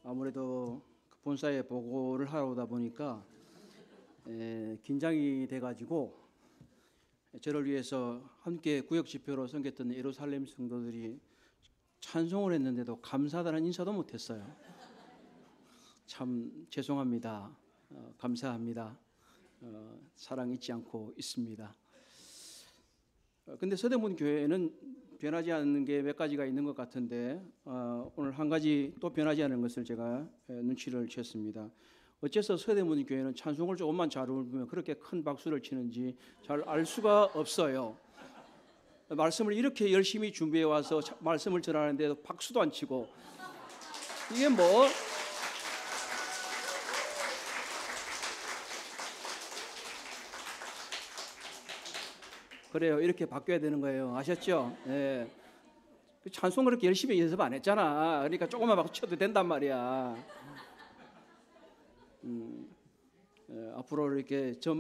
아무래도 본사에 보고를 하러 오다 보니까 긴장이 돼가지고 저를 위해서 함께 구역지표로 섬겼던 예루살렘 성도들이 찬송을 했는데도 감사하다는 인사도 못했어요. 참 죄송합니다. 감사합니다. 사랑 잊지 않고 있습니다. 근데 서대문 교회는 변하지 않는 게 몇 가지가 있는 것 같은데 오늘 한 가지 또 변하지 않은 것을 제가 눈치를 챘습니다. 어째서 서대문 교회는 찬송을 조금만 잘 부르면 그렇게 큰 박수를 치는지 잘 알 수가 없어요. 말씀을 이렇게 열심히 준비해 와서 말씀을 전하는데도 박수도 안 치고 이게 뭐 그래요. 이렇게 바뀌어야 되는 거예요. 아셨죠? 네. 찬송 그렇게 열심히 연습 안 했잖아. 그러니까 조금만 박수 쳐도 된단 말이야. 앞으로 이렇게 저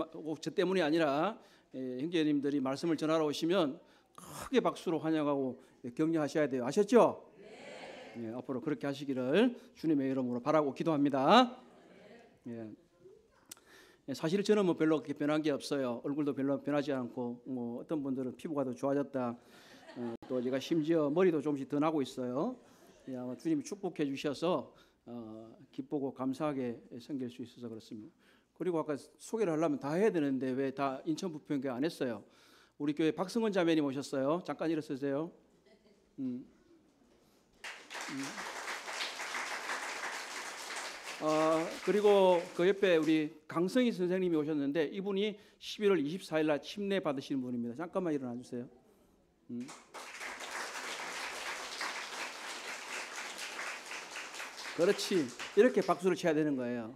때문이 아니라 형제님들이 말씀을 전하러 오시면 크게 박수로 환영하고 격려하셔야 돼요. 아셨죠? 네, 앞으로 그렇게 하시기를 주님의 이름으로 바라고 기도합니다. 네. 사실 저는 뭐 별로 그렇게 변한 게 없어요. 얼굴도 별로 변하지 않고 뭐 어떤 분들은 피부가 더 좋아졌다. 또 제가 심지어 머리도 조금씩 더 나고 있어요. 아마 주님이 축복해 주셔서 기쁘고 감사하게 섬길 수 있어서 그렇습니다. 그리고 아까 소개를 하려면 다 해야 되는데 왜 다 인천 부평교회 안 했어요? 우리 교회 박승원 자매님 오셨어요. 잠깐 일어서세요. 그리고 그 옆에 우리 강성희 선생님이 오셨는데 이분이 11월 24일 날 침례 받으시는 분입니다. 잠깐만 일어나 주세요. 그렇지. 이렇게 박수를 쳐야 되는 거예요.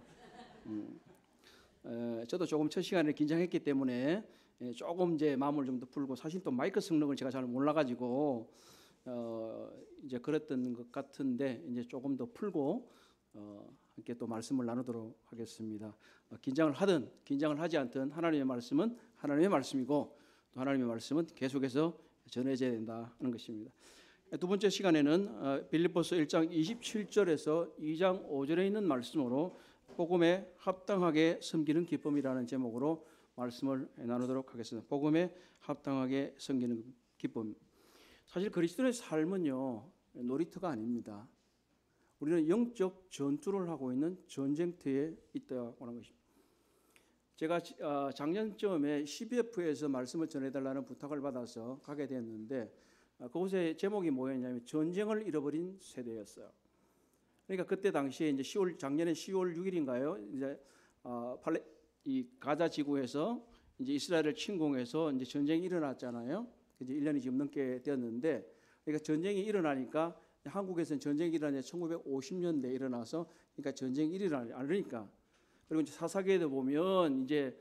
저도 조금 첫 시간에 긴장했기 때문에 조금 이제 마음을 좀 더 풀고 사실 또 마이크 성능을 제가 잘 몰라가지고 이제 그랬던 것 같은데 이제 조금 더 풀고 함께 또 말씀을 나누도록 하겠습니다. 긴장을 하든 긴장을 하지 않든 하나님의 말씀은 하나님의 말씀이고 또 하나님의 말씀은 계속해서 전해져야 된다 하는 것입니다. 두 번째 시간에는 빌립보서 1장 27절에서 2장 5절에 있는 말씀으로 복음에 합당하게 섬기는 기쁨이라는 제목으로 말씀을 나누도록 하겠습니다. 복음에 합당하게 섬기는 기쁨. 사실 그리스도의 삶은요 놀이터가 아닙니다. 우리는 영적 전투를 하고 있는 전쟁터에 있다고 하는 것입니다. 제가 작년쯤에 CBF에서 말씀을 전해달라는 부탁을 받아서 가게 됐는데 그곳의 제목이 뭐였냐면 전쟁을 잃어버린 세대였어요. 그러니까 그때 당시에 이제 작년에 10월 6일인가요? 이제 이 가자 지구에서 이제 이스라엘을 침공해서 이제 전쟁이 일어났잖아요. 이제 1년이 지금 넘게 되었는데, 그러니까 전쟁이 일어나니까 한국에서는 전쟁이 일어나냐 1950년대에 일어나서 그러니까 전쟁이 일어나지 않으니까 그리고 이제 사사기에도 보면 이제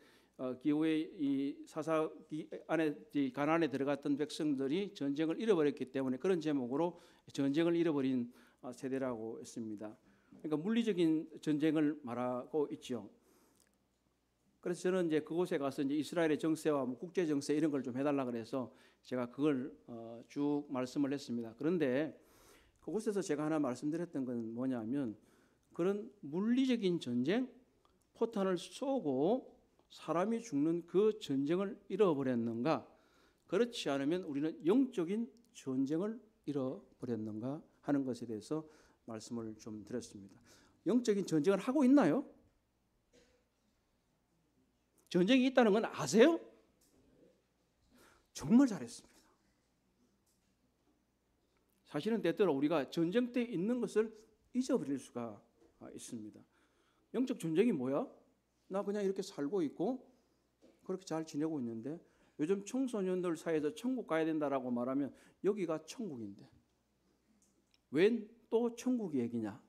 기후에 이 사사기 안에 가나안에 들어갔던 백성들이 전쟁을 잃어버렸기 때문에 그런 제목으로 전쟁을 잃어버린 세대라고 했습니다. 그러니까 물리적인 전쟁을 말하고 있죠. 그래서 저는 이제 그곳에 가서 이제 이스라엘의 정세와 국제 정세 이런 걸 좀 해달라 그래서 제가 그걸 쭉 말씀을 했습니다. 그런데 그곳에서 제가 하나 말씀드렸던 건 뭐냐면 그런 물리적인 전쟁, 포탄을 쏘고 사람이 죽는 그 전쟁을 잃어버렸는가? 그렇지 않으면 우리는 영적인 전쟁을 잃어버렸는가 하는 것에 대해서 말씀을 좀 드렸습니다. 영적인 전쟁을 하고 있나요? 전쟁이 있다는 건 아세요? 정말 잘했습니다. 사실은 때때로 우리가 전쟁터에 있는 것을 잊어버릴 수가 있습니다. 영적 전쟁이 뭐야? 나 그냥 이렇게 살고 있고 그렇게 잘 지내고 있는데 요즘 청소년들 사이에서 천국 가야 된다라고 말하면 여기가 천국인데 웬 또 천국 얘기냐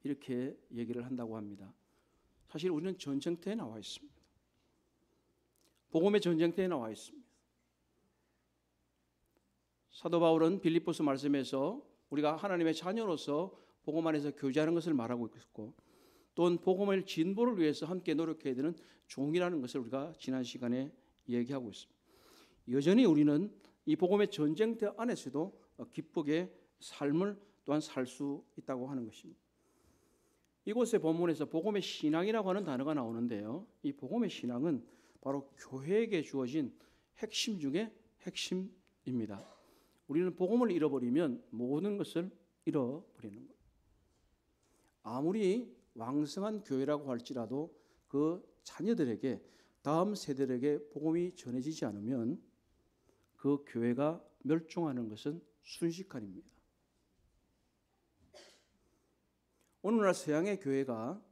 이렇게 얘기를 한다고 합니다. 사실 우리는 전쟁터에 나와 있습니다. 복음의 전쟁터에 나와 있습니다. 사도 바울은 빌립보서 말씀에서 우리가 하나님의 자녀로서 복음 안에서 교제하는 것을 말하고 있고 또는 복음의 진보를 위해서 함께 노력해야 되는 종이라는 것을 우리가 지난 시간에 얘기하고 있습니다. 여전히 우리는 이 복음의 전쟁터 안에서도 기쁘게 삶을 또한 살 수 있다고 하는 것입니다. 이곳의 본문에서 복음의 신앙이라고 하는 단어가 나오는데요. 이 복음의 신앙은 바로 교회에게 주어진 핵심 중에 핵심입니다. 우리는 복음을 잃어버리면 모든 것을 잃어버리는 거예요. 아무리 왕성한 교회라고 할지라도 그 자녀들에게, 다음 세대에게 복음이 전해지지 않으면 그 교회가 멸종하는 것은 순식간입니다. 오늘날 서양의 교회가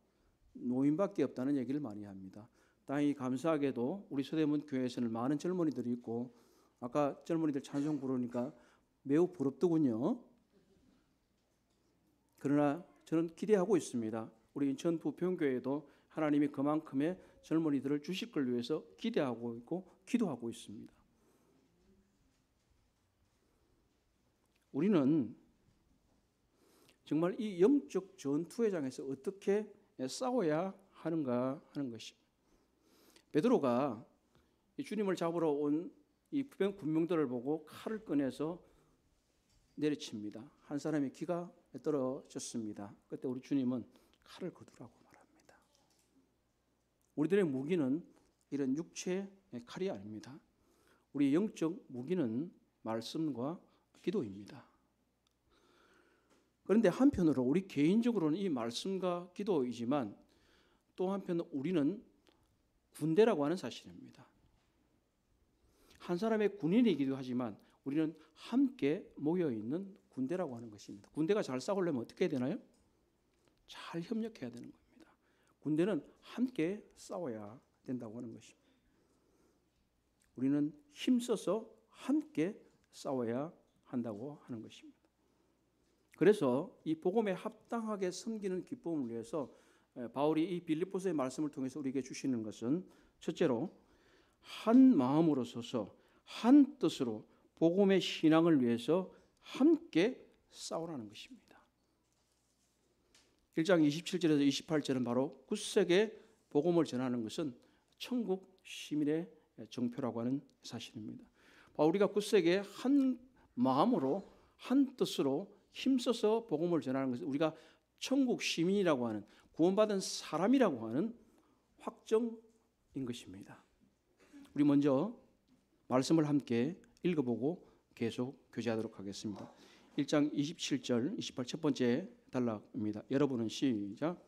노인밖에 없다는 얘기를 많이 합니다. 다행히 감사하게도 우리 서대문 교회에서는 많은 젊은이들이 있고, 아까 젊은이들 찬송 부르니까 매우 부럽더군요. 그러나 저는 기대하고 있습니다. 우리 인천 부평교회도 하나님이 그만큼의 젊은이들을 주실 걸 위해서 기대하고 있고 기도하고 있습니다. 우리는 정말 이 영적 전투회장에서 어떻게 싸워야 하는가 하는 것입니다. 베드로가 주님을 잡으러 온 이 군병들을 보고 칼을 꺼내서 내리칩니다. 한 사람의 귀가 떨어졌습니다. 그때 우리 주님은 칼을 거두라고 말합니다. 우리들의 무기는 이런 육체의 칼이 아닙니다. 우리 영적 무기는 말씀과 기도입니다. 그런데 한편으로 우리 개인적으로는 이 말씀과 기도이지만 또 한편 우리는 군대라고 하는 사실입니다. 한 사람의 군인이기도 하지만 우리는 함께 모여있는 군대라고 하는 것입니다. 군대가 잘 싸우려면 어떻게 해야 되나요? 잘 협력해야 되는 겁니다. 군대는 함께 싸워야 된다고 하는 것입니다. 우리는 힘써서 함께 싸워야 한다고 하는 것입니다. 그래서 이 복음에 합당하게 섬기는 기쁨을 위해서 바울이 이 빌립보서의 말씀을 통해서 우리에게 주시는 것은 첫째로 한 마음으로 서서 한 뜻으로 복음의 신앙을 위해서 함께 싸우라는 것입니다. 1장 27절에서 28절은 바로 굳세게 복음을 전하는 것은 천국 시민의 정표라고 하는 사실입니다. 우리가 굳세게 한 마음으로 한 뜻으로 힘써서 복음을 전하는 것은 우리가 천국 시민이라고 하는, 구원받은 사람이라고 하는 확정인 것입니다. 우리 먼저 말씀을 함께 읽어보고 계속 교제하도록 하겠습니다. 1장 27절 28 첫 번째 단락입니다. 여러분은 시작.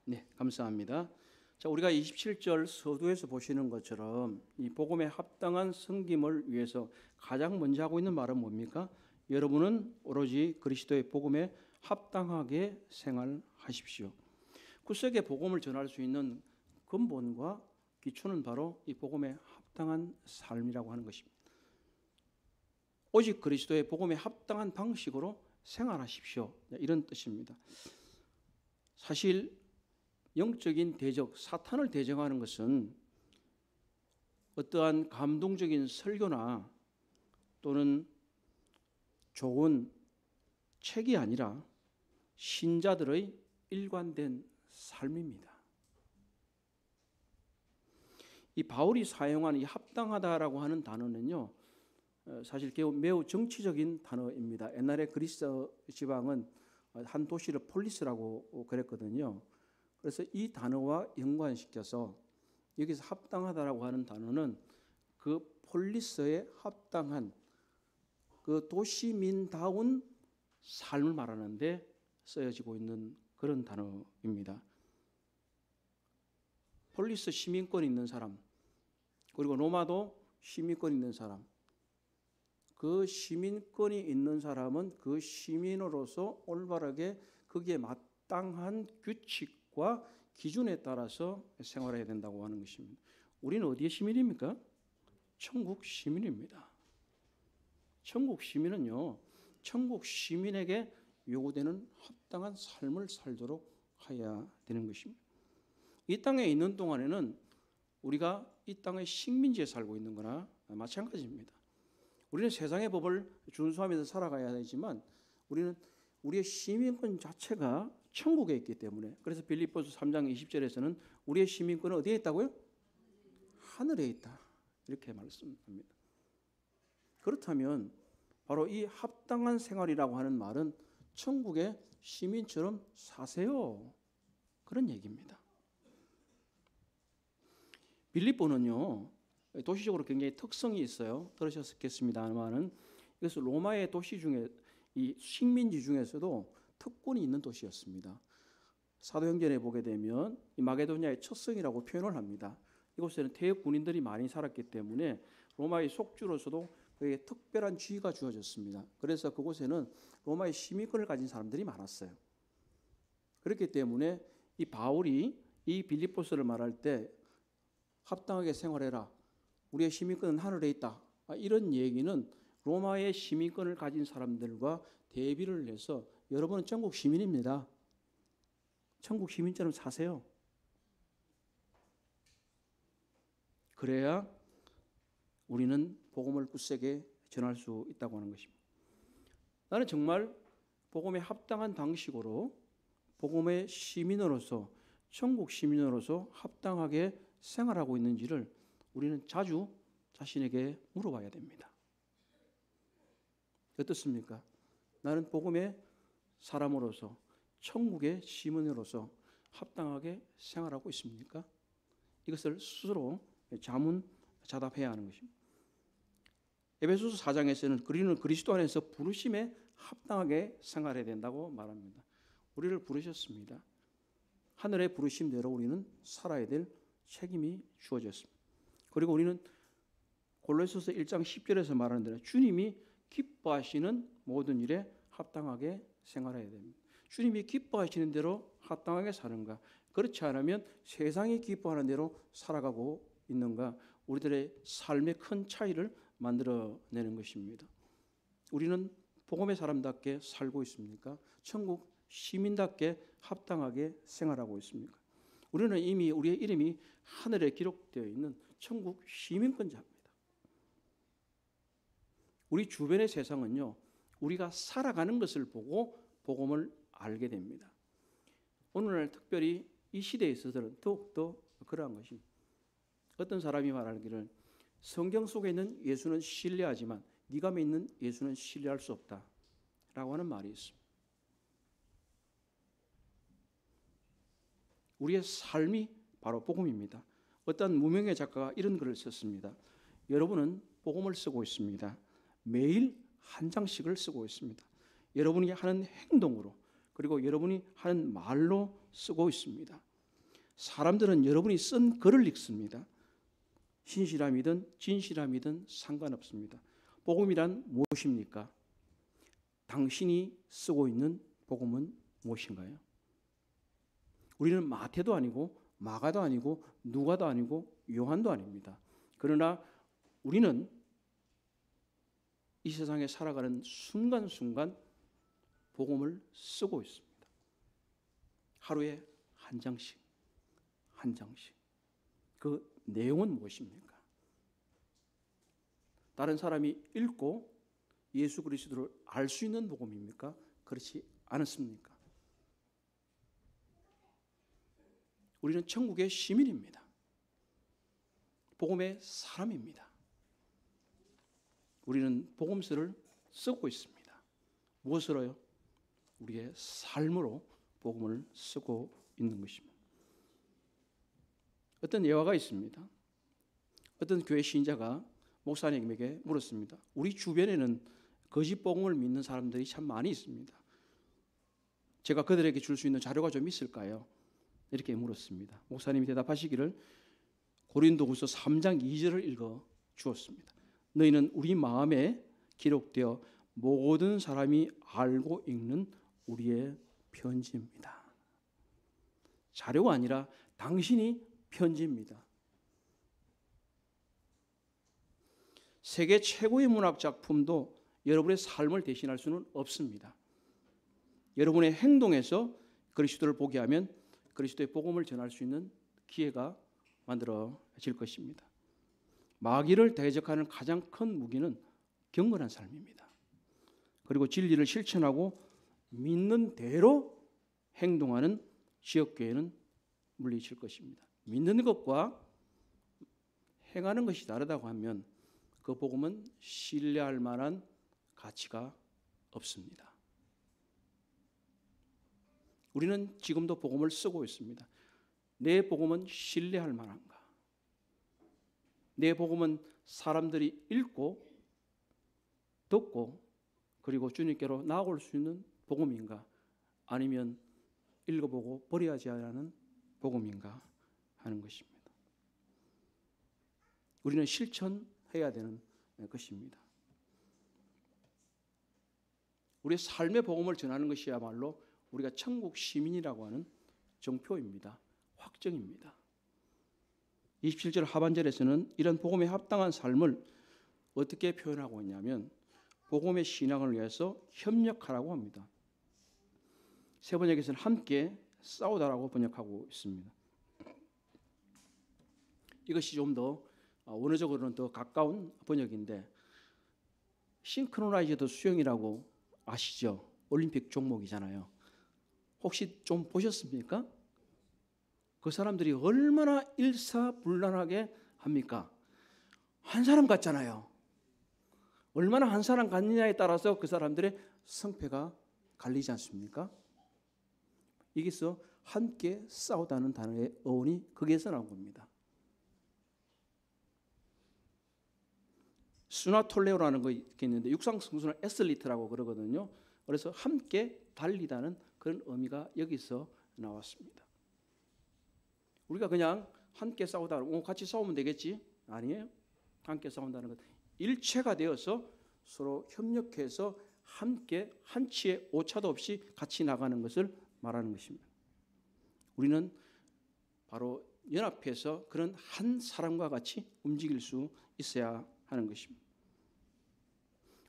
네, 감사합니다. 자, 우리가 27절 서두에서 보시는 것처럼 이 복음에 합당한 섬김을 위해서 가장 먼저 하고 있는 말은 뭡니까? 여러분은 오로지 그리스도의 복음에 합당하게 생활하십시오. 굳세게 복음을 전할 수 있는 근본과 기초는 바로 이 복음에 합당한 삶이라고 하는 것입니다. 오직 그리스도의 복음에 합당한 방식으로 생활하십시오. 이런 뜻입니다. 사실 영적인 대적, 사탄을 대적하는 것은 어떠한 감동적인 설교나 또는 좋은 책이 아니라 신자들의 일관된 삶입니다. 이 바울이 사용한 이 합당하다라고 하는 단어는요, 사실 매우 정치적인 단어입니다. 옛날에 그리스 지방은 한 도시를 폴리스라고 그랬거든요. 그래서 이 단어와 연관시켜서 여기서 합당하다라고 하는 단어는 그 폴리스에 합당한 그 도시민다운 삶을 말하는데 쓰여지고 있는 그런 단어입니다. 폴리스 시민권 있는 사람, 그리고 로마도 시민권 있는 사람, 그 시민권이 있는 사람은 그 시민으로서 올바르게 거기에 마땅한 규칙과 기준에 따라서 생활해야 된다고 하는 것입니다. 우리는 어디의 시민입니까? 천국 시민입니다. 천국 시민은요, 천국 시민에게 요구되는 합당한 삶을 살도록 하여야 되는 것입니다. 이 땅에 있는 동안에는 우리가 이 땅의 식민지에 살고 있는 거나 마찬가지입니다. 우리는 세상의 법을 준수하면서 살아가야 되지만 우리는 우리의 시민권 자체가 천국에 있기 때문에, 그래서 빌립보서 3장 20절에서는 우리의 시민권은 어디에 있다고요? 하늘에 있다, 이렇게 말씀합니다. 그렇다면 바로 이 합당한 생활이라고 하는 말은 천국의 시민처럼 사세요, 그런 얘기입니다. 빌립보는요, 도시적으로 굉장히 특성이 있어요. 들으셨겠습니다만은 이것은 로마의 도시 중에, 이 식민지 중에서도 특권이 있는 도시였습니다. 사도행전에 보게 되면 이 마게도냐의 첫 성이라고 표현을 합니다. 이곳에는 태역 군인들이 많이 살았기 때문에 로마의 속주로서도 그에게 특별한 지위가 주어졌습니다. 그래서 그곳에는 로마의 시민권을 가진 사람들이 많았어요. 그렇기 때문에 이 바울이 이 빌립보서를 말할 때 합당하게 생활해라, 우리의 시민권은 하늘에 있다, 이런 얘기는 로마의 시민권을 가진 사람들과 대비를 해서 여러분은 천국 시민입니다. 천국 시민처럼 사세요. 그래야 우리는 복음을 굳세게 전할 수 있다고 하는 것입니다. 나는 정말 복음에 합당한 방식으로 복음의 시민으로서, 천국 시민으로서 합당하게 생활하고 있는지를 우리는 자주 자신에게 물어봐야 됩니다. 어떻습니까? 나는 복음의 사람으로서, 천국의 시민으로서 합당하게 생활하고 있습니까? 이것을 스스로 자문자답해야 하는 것입니다. 에베소서 4장에서는 우리는 그리스도 안에서 부르심에 합당하게 생활해야 된다고 말합니다. 우리를 부르셨습니다. 하늘의 부르심대로 우리는 살아야 될 책임이 주어졌습니다. 그리고 우리는 골로새서 1장 10절에서 말하는 대로 주님이 기뻐하시는 모든 일에 합당하게 생활해야 됩니다. 주님이 기뻐하시는 대로 합당하게 사는가? 그렇지 않으면 세상이 기뻐하는 대로 살아가고 있는가? 우리들의 삶의 큰 차이를 만들어내는 것입니다. 우리는 복음의 사람답게 살고 있습니까? 천국 시민답게 합당하게 생활하고 있습니까? 우리는 이미 우리의 이름이 하늘에 기록되어 있는 천국 시민권자입니다. 우리 주변의 세상은요, 우리가 살아가는 것을 보고 복음을 알게 됩니다. 오늘날 특별히 이 시대에 있어서는 더욱더 그러한 것입니다. 어떤 사람이 말하기를 성경 속에 있는 예수는 신뢰하지만 네가 믿는 예수는 신뢰할 수 없다 라고 하는 말이 있습니다. 우리의 삶이 바로 복음입니다. 어떤 무명의 작가가 이런 글을 썼습니다. 여러분은 복음을 쓰고 있습니다. 매일 한 장씩을 쓰고 있습니다. 여러분이 하는 행동으로, 그리고 여러분이 하는 말로 쓰고 있습니다. 사람들은 여러분이 쓴 글을 읽습니다. 신실함이든 진실함이든 상관없습니다. 복음이란 무엇입니까? 당신이 쓰고 있는 복음은 무엇인가요? 우리는 마태도 아니고 마가도 아니고 누가도 아니고 요한도 아닙니다. 그러나 우리는 이 세상에 살아가는 순간순간 복음을 쓰고 있습니다. 하루에 한 장씩, 한 장씩. 그 내용은 무엇입니까? 다른 사람이 읽고 예수 그리스도를 알 수 있는 복음입니까? 그렇지 않습니까? 우리는 천국의 시민입니다. 복음의 사람입니다. 우리는 복음서를 쓰고 있습니다. 무엇으로요? 우리의 삶으로 복음을 쓰고 있는 것입니다. 어떤 예화가 있습니다. 어떤 교회 신자가 목사님에게 물었습니다. 우리 주변에는 거짓 복음을 믿는 사람들이 참 많이 있습니다. 제가 그들에게 줄 수 있는 자료가 좀 있을까요? 이렇게 물었습니다. 목사님이 대답하시기를 고린도후서 3장 2절을 읽어 주었습니다. 너희는 우리 마음에 기록되어 모든 사람이 알고 읽는 우리의 편지입니다. 자료가 아니라 당신이 편지입니다. 세계 최고의 문학 작품도 여러분의 삶을 대신할 수는 없습니다. 여러분의 행동에서 그리스도를 보게 하면 그리스도의 복음을 전할 수 있는 기회가 만들어질 것입니다. 마귀를 대적하는 가장 큰 무기는 경건한 삶입니다. 그리고 진리를 실천하고 믿는 대로 행동하는 지역교회는 물리칠 것입니다. 믿는 것과 행하는 것이 다르다고 하면 그 복음은 신뢰할 만한 가치가 없습니다. 우리는 지금도 복음을 쓰고 있습니다. 내 복음은 신뢰할 만한가? 내 복음은 사람들이 읽고 듣고 그리고 주님께로 나아올 수 있는 복음인가? 아니면 읽어보고 버려야지 하는 복음인가 하는 것입니다. 우리는 실천해야 되는 것입니다. 우리의 삶의 복음을 전하는 것이야말로 우리가 천국 시민이라고 하는 정표입니다. 확정입니다. 27절 하반절에서는 이런 복음에 합당한 삶을 어떻게 표현하고 있냐면 복음의 신앙을 위해서 협력하라고 합니다. 세 번역에서는 함께 싸우다라고 번역하고 있습니다. 이것이 좀 더 원어적으로는 더 가까운 번역인데 싱크로나이즈드 수영이라고 아시죠? 올림픽 종목이잖아요. 혹시 좀 보셨습니까? 그 사람들이 얼마나 일사불란하게 합니까? 한 사람 같잖아요. 얼마나 한 사람 같느냐에 따라서 그 사람들의 성패가 갈리지 않습니까? 여기서 함께 싸우다는 단어의 어원이 거기에서 나온 겁니다. 수나톨레오라는 거 있는데 육상 선수는 애슬리트라고 그러거든요. 그래서 함께 달리다는 그런 의미가 여기서 나왔습니다. 우리가 그냥 함께 싸우다 같이 싸우면 되겠지? 아니에요. 함께 싸운다는 것 일체가 되어서 서로 협력해서 함께 한치의 오차도 없이 같이 나가는 것을 말하는 것입니다. 우리는 바로 연합해서 그런 한 사람과 같이 움직일 수 있어야 하는 것입니다.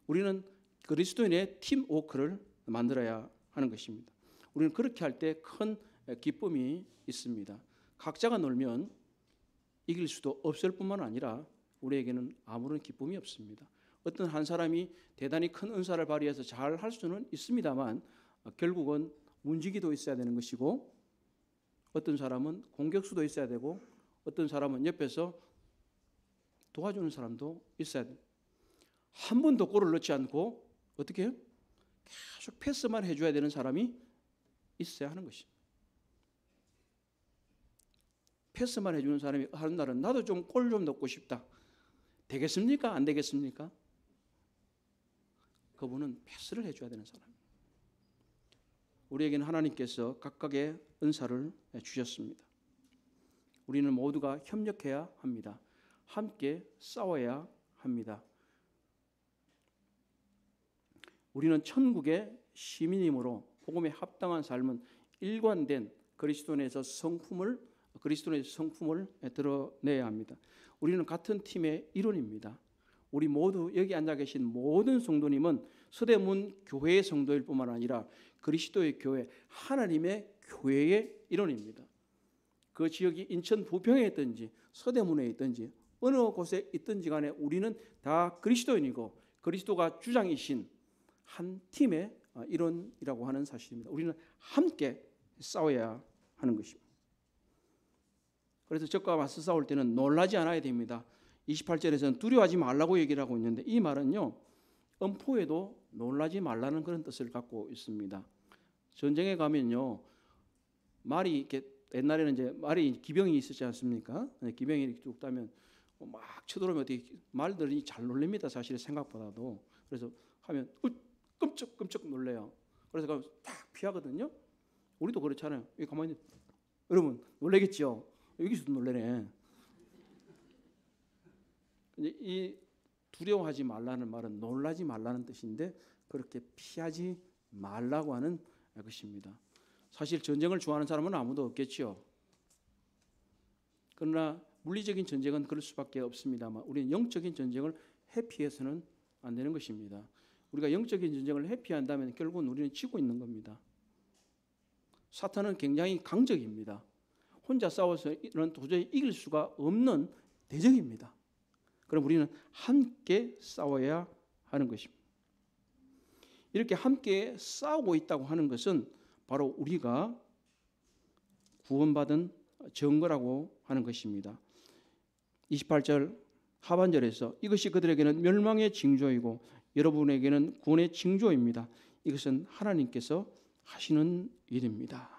우리는 그리스도인의 팀워크를 만들어야 하는 것입니다. 우리는 그렇게 할 때 큰 기쁨이 있습니다. 각자가 놀면 이길 수도 없을 뿐만 아니라 우리에게는 아무런 기쁨이 없습니다. 어떤 한 사람이 대단히 큰 은사를 발휘해서 잘 할 수는 있습니다만 결국은 문지기도 있어야 되는 것이고 어떤 사람은 공격수도 있어야 되고 어떤 사람은 옆에서 도와주는 사람도 있어야 돼요. 한 번도 골을 넣지 않고 어떻게 해요? 계속 패스만 해줘야 되는 사람이 있어야 하는 것입니다. 패스만 해주는 사람이 하는 날은 나도 좀 골 좀 넣고 싶다. 되겠습니까? 안 되겠습니까? 그분은 패스를 해줘야 되는 사람입니다. 우리에게는 하나님께서 각각의 은사를 주셨습니다. 우리는 모두가 협력해야 합니다. 함께 싸워야 합니다. 우리는 천국의 시민이므로 복음에 합당한 삶은 일관된 그리스도인에서 성품을 드러내야 합니다. 우리는 같은 팀의 일원입니다. 우리 모두 여기 앉아 계신 모든 성도님은 서대문 교회의 성도일 뿐만 아니라 그리스도의 교회, 하나님의 교회의 일원입니다. 그 지역이 인천 부평에 있든지 서대문에 있든지 어느 곳에 있든지 간에 우리는 다 그리스도인이고 그리스도가 주장이신 한 팀의 일원이라고 하는 사실입니다. 우리는 함께 싸워야 하는 것입니다. 그래서 적과 맞서 싸울 때는 놀라지 않아야 됩니다. 28절에서는 두려워하지 말라고 얘기를 하고 있는데 이 말은요. 엄포에도 놀라지 말라는 그런 뜻을 갖고 있습니다. 전쟁에 가면요. 말이 이렇게 옛날에는 이제 말이 기병이 있었지 않습니까? 기병이 이렇게 쭉 따면 막 쳐들어오면 어떻게 말들이 잘 놀랍니다. 사실 생각보다도. 그래서 하면 끔찍 놀래요. 그래서 딱 피하거든요. 우리도 그렇잖아요. 여기 가만히 여러분 놀라겠죠. 여기서도 놀래네. 이 두려워하지 말라는 말은 놀라지 말라는 뜻인데 그렇게 피하지 말라고 하는 것입니다. 사실 전쟁을 좋아하는 사람은 아무도 없겠죠. 그러나 물리적인 전쟁은 그럴 수밖에 없습니다만 우리는 영적인 전쟁을 회피해서는 안 되는 것입니다. 우리가 영적인 전쟁을 회피한다면 결국은 우리는 지고 있는 겁니다. 사탄은 굉장히 강적입니다. 혼자 싸워서는 도저히 이길 수가 없는 대적입니다. 그럼 우리는 함께 싸워야 하는 것입니다. 이렇게 함께 싸우고 있다고 하는 것은 바로 우리가 구원받은 증거라고 하는 것입니다. 28절 하반절에서 이것이 그들에게는 멸망의 징조이고 여러분에게는 구원의 징조입니다. 이것은 하나님께서 하시는 일입니다.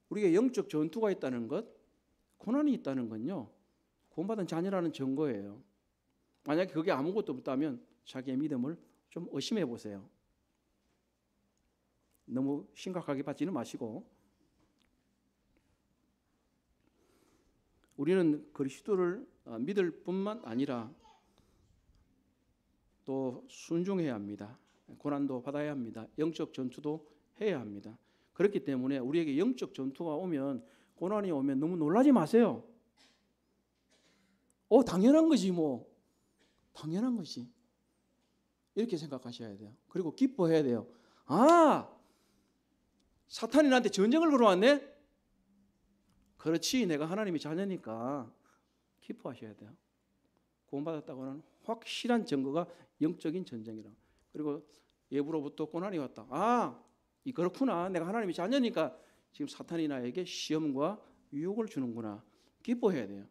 우리에게 영적 전투가 있다는 것, 고난이 있다는 건요, 구원받은 자녀라는 증거예요. 만약에 그게 아무것도 없다면 자기의 믿음을 좀 의심해 보세요. 너무 심각하게 받지는 마시고, 우리는 그리스도를 믿을 뿐만 아니라 또 순종해야 합니다. 고난도 받아야 합니다. 영적 전투도 해야 합니다. 그렇기 때문에 우리에게 영적 전투가 오면, 고난이 오면 너무 놀라지 마세요. 당연한 거지 뭐. 당연한 거지. 이렇게 생각하셔야 돼요. 그리고 기뻐해야 돼요. 사탄이 나한테 전쟁을 걸어왔네? 그렇지, 내가 하나님의 자녀니까 기뻐하셔야 돼요. 구원받았다고 하는 확실한 증거가 영적인 전쟁이라. 그리고 예부로부터 고난이 왔다. 그렇구나. 내가 하나님의 자녀니까 지금 사탄이 나에게 시험과 유혹을 주는구나. 기뻐해야 돼요.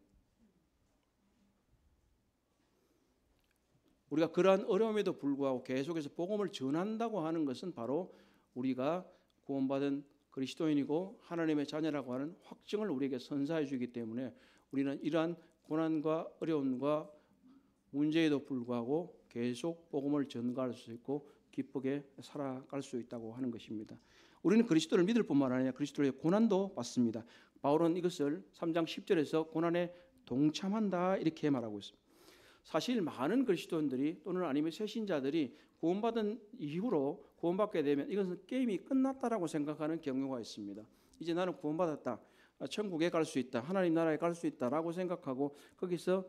우리가 그러한 어려움에도 불구하고 계속해서 복음을 전한다고 하는 것은 바로 우리가 구원받은 그리스도인이고 하나님의 자녀라고 하는 확증을 우리에게 선사해 주기 때문에 우리는 이러한 고난과 어려움과 문제에도 불구하고 계속 복음을 전가할 수 있고 기쁘게 살아갈 수 있다고 하는 것입니다. 우리는 그리스도를 믿을 뿐만 아니라 그리스도의 고난도 받습니다. 바울은 이것을 3장 10절에서 고난에 동참한다 이렇게 말하고 있습니다. 사실 많은 그리스도인들이 또는 아니면 새신자들이 구원받은 이후로 구원받게 되면 이것은 게임이 끝났다라고 생각하는 경우가 있습니다. 이제 나는 구원받았다, 천국에 갈 수 있다, 하나님 나라에 갈 수 있다라고 생각하고 거기서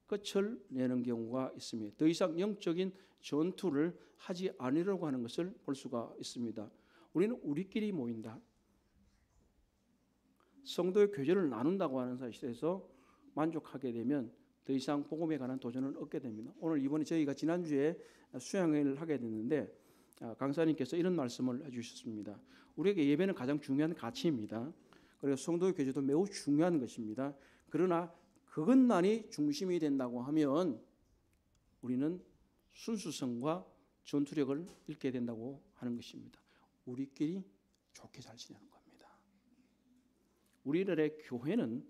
끝을 내는 경우가 있습니다. 더 이상 영적인 전투를 하지 않으려고 하는 것을 볼 수가 있습니다. 우리는 우리끼리 모인다, 성도의 교제를 나눈다고 하는 사실에서 만족하게 되면 더 이상 복음에 관한 도전을 얻게 됩니다. 이번에 저희가 지난주에 수양회를 하게 됐는데 강사님께서 이런 말씀을 해주셨습니다. 우리에게 예배는 가장 중요한 가치입니다. 그리고 성도의 교제도 매우 중요한 것입니다. 그러나 그것만이 중심이 된다고 하면 우리는 순수성과 전투력을 잃게 된다고 하는 것입니다. 우리끼리 좋게 잘 지내는 겁니다. 우리들의 교회는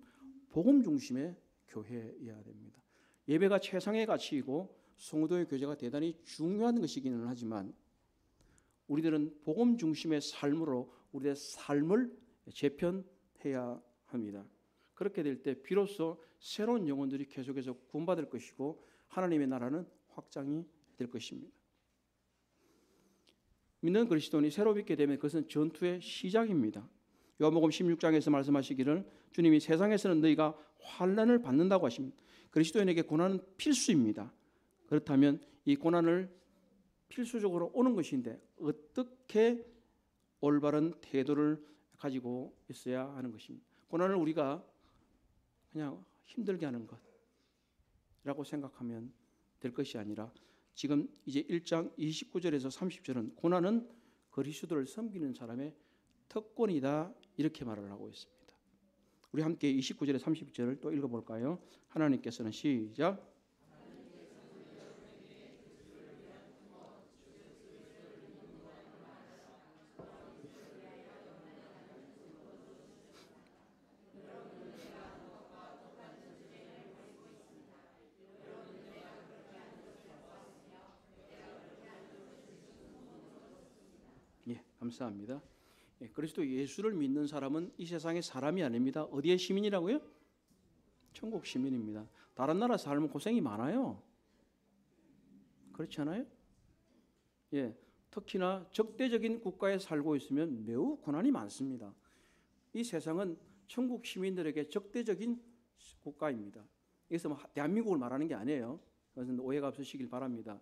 복음 중심의 교회여야 됩니다. 예배가 최상의 가치이고 성도의 교제가 대단히 중요한 것이기는 하지만 우리들은 복음 중심의 삶으로 우리의 삶을 재편해야 합니다. 그렇게 될 때 비로소 새로운 영혼들이 계속해서 구원받을 것이고 하나님의 나라는 확장이 될 것입니다. 믿는 그리스도인이 새로 믿게 되면 그것은 전투의 시작입니다. 요한복음 16장에서 말씀하시기를 주님이 세상에서는 너희가 환난을 받는다고 하십니다. 그리스도인에게 고난은 필수입니다. 그렇다면 이 고난을 필수적으로 오는 것인데 어떻게 올바른 태도를 가지고 있어야 하는 것입니다. 고난을 우리가 그냥 힘들게 하는 것이라고 생각하면 될 것이 아니라 지금 이제 1장 29절에서 30절은 고난은 그리스도를 섬기는 사람의 특권이다 이렇게 말을 하고 있습니다. 우리 함께 29절에 30절을 또 읽어볼까요? 하나님께서는 시작. 감사합니다. 그리스도 예수를 믿는 사람은 이 세상의 사람이 아닙니다. 어디의 시민이라고요? 천국 시민입니다. 다른 나라 살면 고생이 많아요. 그렇지 않아요? 특히나 적대적인 국가에 살고 있으면 매우 고난이 많습니다. 이 세상은 천국 시민들에게 적대적인 국가입니다. 여기서 대한민국을 말하는 게 아니에요. 그것은 오해가 없으시길 바랍니다.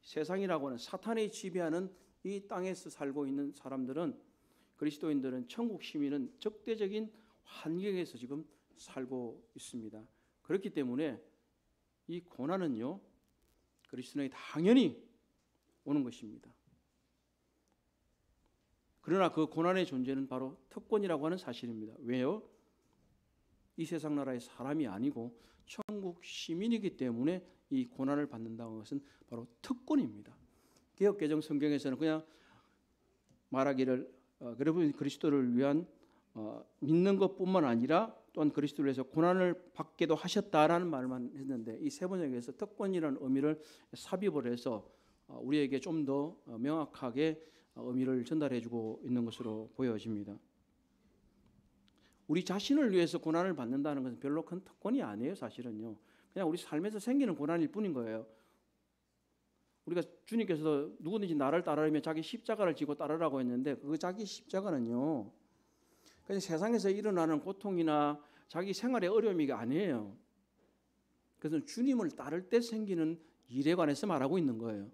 세상이라고 하는 사탄이 지배하는 이 땅에서 살고 있는 사람들은 그리스도인들은 천국 시민은 적대적인 환경에서 지금 살고 있습니다. 그렇기 때문에 이 고난은요, 그리스도인에게 당연히 오는 것입니다. 그러나 그 고난의 존재는 바로 특권이라고 하는 사실입니다. 왜요? 이 세상 나라의 사람이 아니고 천국 시민이기 때문에 이 고난을 받는다는 것은 바로 특권입니다. 개역개정 성경에서는 그냥 말하기를 여러분 그리스도를 위한 믿는 것뿐만 아니라 또한 그리스도를 위해서 고난을 받게도 하셨다라는 말만 했는데 이 세 번역에서 특권이라는 의미를 삽입을 해서 우리에게 좀 더 명확하게 의미를 전달해주고 있는 것으로 보여집니다. 우리 자신을 위해서 고난을 받는다는 것은 별로 큰 특권이 아니에요. 사실은요. 그냥 우리 삶에서 생기는 고난일 뿐인 거예요. 우리가 주님께서도 누구든지 나를 따르면 자기 십자가를 지고 따르라고 했는데 그 자기 십자가는요, 그냥 세상에서 일어나는 고통이나 자기 생활의 어려움이 아니에요. 그래서 주님을 따를 때 생기는 일에 관해서 말하고 있는 거예요.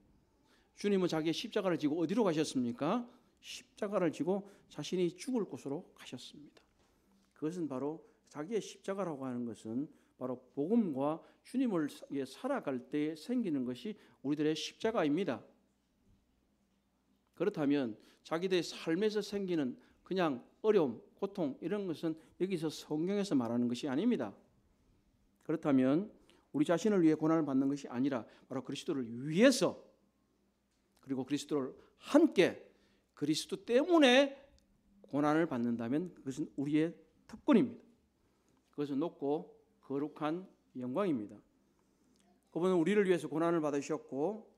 주님은 자기의 십자가를 지고 어디로 가셨습니까? 십자가를 지고 자신이 죽을 곳으로 가셨습니다. 그것은 바로 자기의 십자가라고 하는 것은 바로 복음과 주님을 살아갈 때 생기는 것이 우리들의 십자가입니다. 그렇다면 자기들의 삶에서 생기는 그냥 어려움, 고통 이런 것은 여기서 성경에서 말하는 것이 아닙니다. 그렇다면 우리 자신을 위해 고난을 받는 것이 아니라 바로 그리스도를 위해서 그리고 그리스도를 함께 그리스도 때문에 고난을 받는다면 그것은 우리의 특권입니다. 그것은 높고 거룩한 영광입니다. 그분은 우리를 위해서 고난을 받으셨고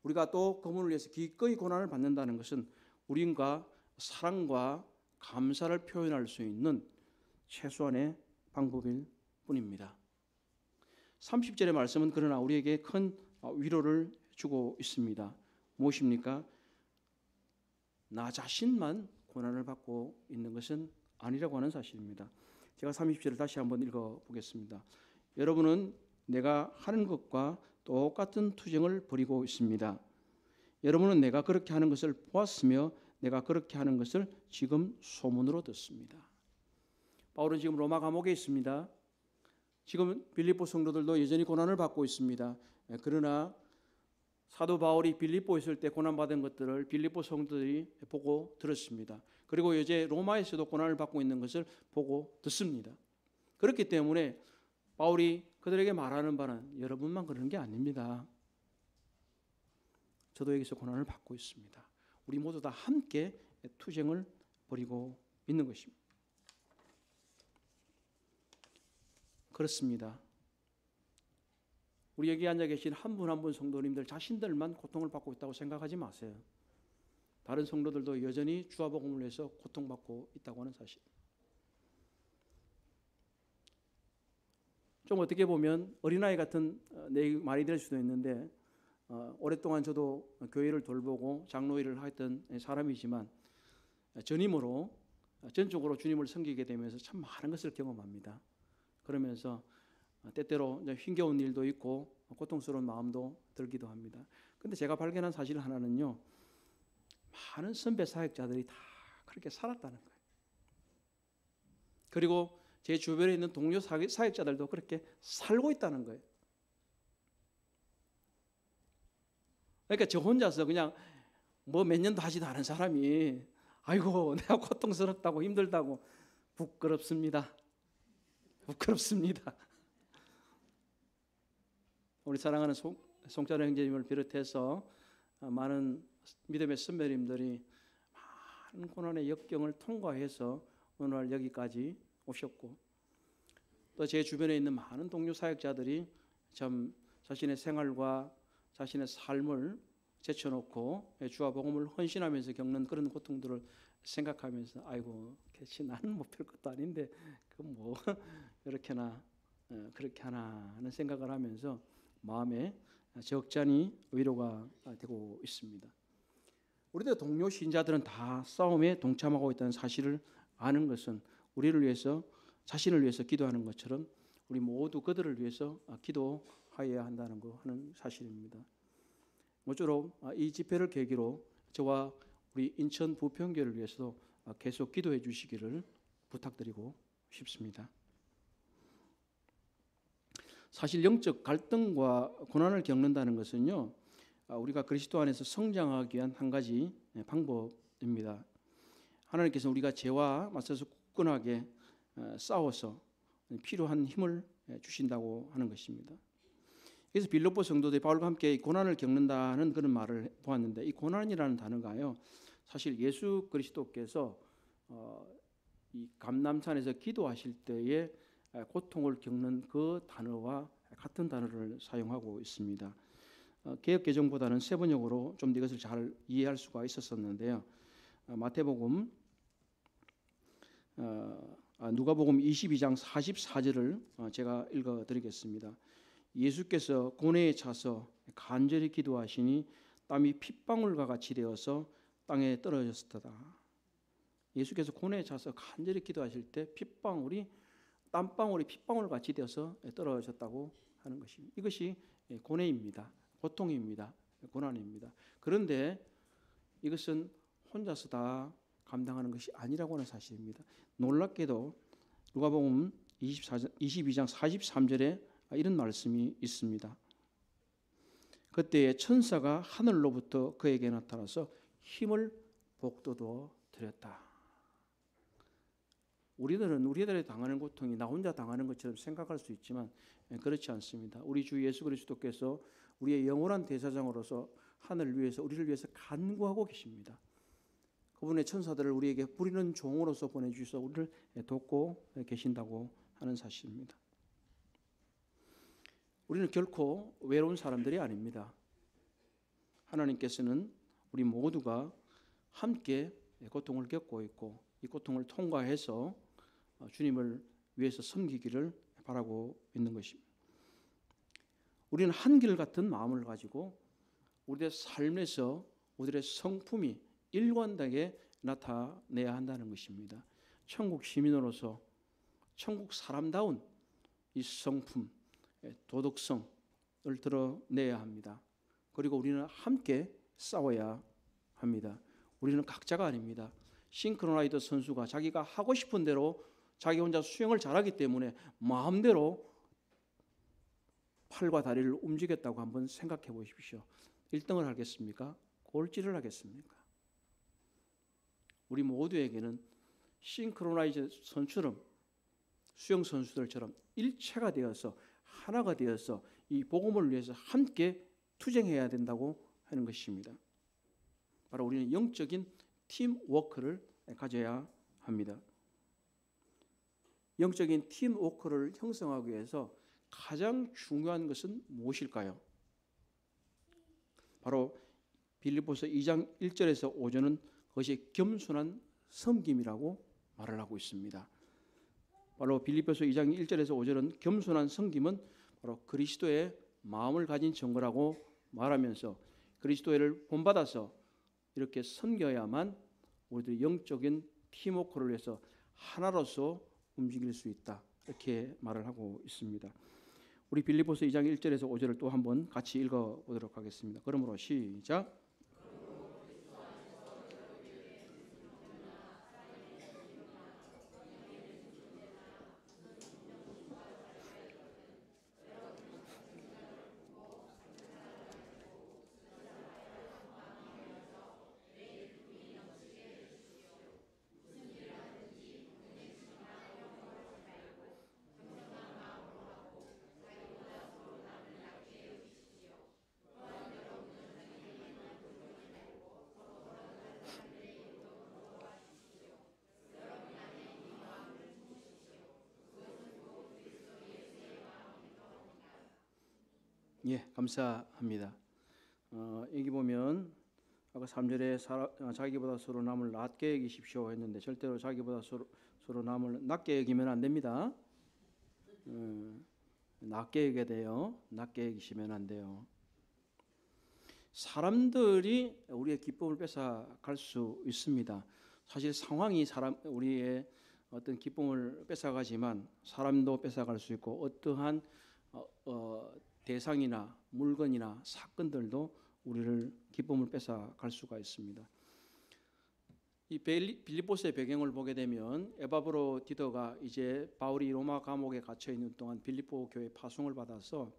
우리가 또 그분을 위해서 기꺼이 고난을 받는다는 것은 우리가 사랑과 감사를 표현할 수 있는 최소한의 방법일 뿐입니다. 30절의 말씀은 그러나 우리에게 큰 위로를 주고 있습니다. 무엇입니까? 나 자신만 고난을 받고 있는 것은 아니라고 하는 사실입니다. 제가 30절을 다시 한번 읽어보겠습니다. 여러분은 내가 하는 것과 똑같은 투정을 벌이고 있습니다. 여러분은 내가 그렇게 하는 것을 보았으며 내가 그렇게 하는 것을 지금 소문으로 듣습니다. 바울은 지금 로마 감옥에 있습니다. 지금 빌립보 성도들도 여전히 고난을 받고 있습니다. 그러나 사도 바울이 빌립보에 있을 때 고난받은 것들을 빌립보 성도들이 보고 들었습니다. 그리고 이제 로마에서도 고난을 받고 있는 것을 보고 듣습니다. 그렇기 때문에 바울이 그들에게 말하는 바는 여러분만 그러는 게 아닙니다. 저도 여기서 고난을 받고 있습니다. 우리 모두 다 함께 투쟁을 벌이고 있는 것입니다. 그렇습니다. 우리 여기 앉아 계신 한 분 한 분 성도님들 자신들만 고통을 받고 있다고 생각하지 마세요. 다른 성도들도 여전히 주와 복음을 위해서 고통받고 있다고 하는 사실. 좀 어떻게 보면 어린아이 같은 말이 될 수도 있는데 오랫동안 저도 교회를 돌보고 장로 일을 했던 사람이지만 전임으로 전적으로 주님을 섬기게 되면서 참 많은 것을 경험합니다. 그러면서 때때로 힘겨운 일도 있고 고통스러운 마음도 들기도 합니다. 그런데 제가 발견한 사실 하나는요, 많은 선배 사역자들이 다 그렇게 살았다는 거예요. 그리고 제 주변에 있는 동료 사역자들도 그렇게 살고 있다는 거예요. 그러니까 저 혼자서 그냥 뭐 몇 년도 하지도 않은 사람이 아이고 내가 고통스럽다고 힘들다고 부끄럽습니다. 부끄럽습니다. 우리 사랑하는 송찬호 형제님을 비롯해서 많은 믿음의 선배님들이 많은 고난의 역경을 통과해서 오늘 여기까지 오셨고 또 제 주변에 있는 많은 동료 사역자들이 참 자신의 생활과 자신의 삶을 제쳐놓고 주와 복음을 헌신하면서 겪는 그런 고통들을 생각하면서 아이고 대체 나는 뭐 별것도 아닌데 그 뭐 이렇게나 그렇게 하나 하는 생각을 하면서 마음에 적잖이 위로가 되고 있습니다. 우리들 동료 신자들은 다 싸움에 동참하고 있다는 사실을 아는 것은 우리를 위해서 자신을 위해서 기도하는 것처럼 우리 모두 그들을 위해서 기도하여야 한다는 거 하는 사실입니다. 모쪼록 이 집회를 계기로 저와 우리 인천 부평교를 위해서도 계속 기도해 주시기를 부탁드리고 싶습니다. 사실 영적 갈등과 고난을 겪는다는 것은요, 우리가 그리스도 안에서 성장하기 위한 한 가지 방법입니다. 하나님께서 우리가 죄와 맞서서 굳건하게 싸워서 필요한 힘을 주신다고 하는 것입니다. 그래서 빌립보 성도들이 바울과 함께 고난을 겪는다는 그런 말을 보았는데, 이 고난이라는 단어가요, 사실 예수 그리스도께서 이 감람산에서 기도하실 때에 고통을 겪는 그 단어와 같은 단어를 사용하고 있습니다. 개역개정보다는 세번역으로 좀 더 이것을 잘 이해할 수가 있었었는데요. 마태복음, 누가복음 22장 44절을 제가 읽어드리겠습니다. 예수께서 고뇌에 차서 간절히 기도하시니 땀이 핏방울과 같이 되어서 땅에 떨어졌다. 예수께서 고뇌에 차서 간절히 기도하실 때 땀방울이 핏방울 같이 되어서 떨어졌다고 하는 것입니다. 이것이 고뇌입니다. 고통입니다. 고난입니다. 그런데 이것은 혼자서 다 감당하는 것이 아니라고 하는 사실입니다. 놀랍게도 누가복음 22장 43절에 이런 말씀이 있습니다. 그때 천사가 하늘로부터 그에게 나타나서 힘을 복돋워 드렸다. 우리들은 우리들이 당하는 고통이 나 혼자 당하는 것처럼 생각할 수 있지만 그렇지 않습니다. 우리 주 예수 그리스도께서 우리의 영원한 대사장으로서 하늘 위에서 우리를 위해서 간구하고 계십니다. 그분의 천사들을 우리에게 부리는 종으로서 보내주셔서 우리를 돕고 계신다고 하는 사실입니다. 우리는 결코 외로운 사람들이 아닙니다. 하나님께서는 우리 모두가 함께 고통을 겪고 있고 이 고통을 통과해서 주님을 위해서 섬기기를 바라고 있는 것입니다. 우리는 한결같은 마음을 가지고 우리의 삶에서 우리의 성품이 일관되게 나타내야 한다는 것입니다. 천국 시민으로서 천국 사람다운 이 성품, 도덕성을 드러내야 합니다. 그리고 우리는 함께 싸워야 합니다. 우리는 각자가 아닙니다. 싱크로나이더 선수가 자기가 하고 싶은 대로 자기 혼자 수영을 잘하기 때문에 마음대로 팔과 다리를 움직였다고 한번 생각해 보십시오. 1등을 하겠습니까? 꼴찌를 하겠습니까? 우리 모두에게는 싱크로나이저 선수처럼 수영 선수들처럼 일체가 되어서 하나가 되어서 이 복음을 위해서 함께 투쟁해야 된다고 하는 것입니다. 바로 우리는 영적인 팀워크를 가져야 합니다. 영적인 팀워크를 형성하기 위해서 가장 중요한 것은 무엇일까요? 바로 빌립보서 2장 1절에서 5절은 그것이 겸손한 섬김이라고 말을 하고 있습니다. 바로 빌립보서 2장 1절에서 5절은 겸손한 섬김은 바로 그리스도의 마음을 가진 증거라고 말하면서 그리스도를 본받아서 이렇게 섬겨야만 우리들이 영적인 팀워크를 위해서 하나로서 움직일 수 있다. 이렇게 말을 하고 있습니다. 우리 빌립보서 2장 1절에서 5절을 또 한번 같이 읽어보도록 하겠습니다. 그러므로 시작. 예, 감사합니다. 여기 보면 아까 3절에 자기보다 서로 남을 낮게 여기십시오 했는데 절대로 자기보다 서로 남을 낮게 여기면 안 됩니다. 낮게 여겨야 돼요. 낮게 여기시면 안 돼요. 사람들이 우리의 기쁨을 뺏어갈 수 있습니다. 사실 상황이 우리의 어떤 기쁨을 뺏어가지만 사람도 뺏어갈 수 있고 어떠한 대상이나 물건이나 사건들도 우리를 기쁨을 뺏어갈 수가 있습니다. 이 빌립보서의 배경을 보게 되면 에바브로 디도가 이제 바울이 로마 감옥에 갇혀 있는 동안 빌립보 교회 파송을 받아서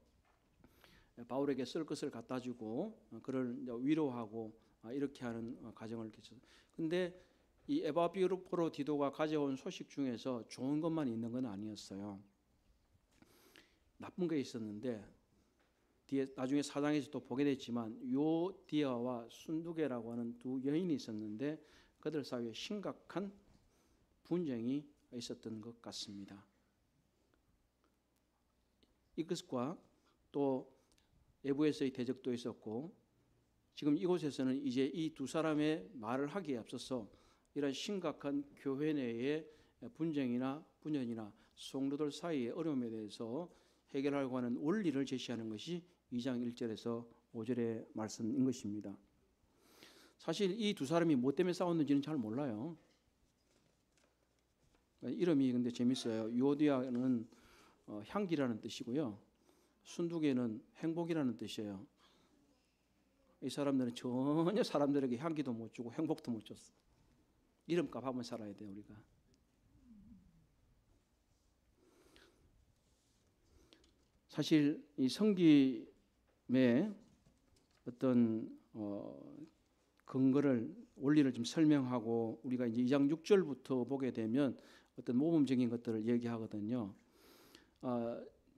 바울에게 쓸 것을 갖다 주고 그를 위로하고 이렇게 하는 과정을 거쳤어요. 근데 이 에바브로 디도가 가져온 소식 중에서 좋은 것만 있는 건 아니었어요. 나쁜 게 있었는데 뒤에 나중에 사장에서 또 보게 됐지만 요디아와 순두계라고 하는 두 여인이 있었는데 그들 사이에 심각한 분쟁이 있었던 것 같습니다. 이것과 또 외부에서의 대적도 있었고 지금 이곳에서는 이제 이 두 사람의 말을 하기에 앞서서 이런 심각한 교회 내의 분쟁이나 분열이나 성도들 사이의 어려움에 대해서 해결하려고 하는 원리를 제시하는 것이 2장 1절에서 5절의 말씀인 것입니다. 사실 이 두 사람이 뭐 때문에 싸웠는지는 잘 몰라요. 이름이 근데 재밌어요. 유오디아는 향기라는 뜻이고요. 순두계는 행복이라는 뜻이에요. 이 사람들은 전혀 사람들에게 향기도 못 주고 행복도 못 줬어. 이름값 한번 살아야 돼요, 우리가. 사실 이 성김의 어떤 근거를 원리를 좀 설명하고 우리가 이제 2장 6절부터 보게 되면 어떤 모범적인 것들을 얘기하거든요.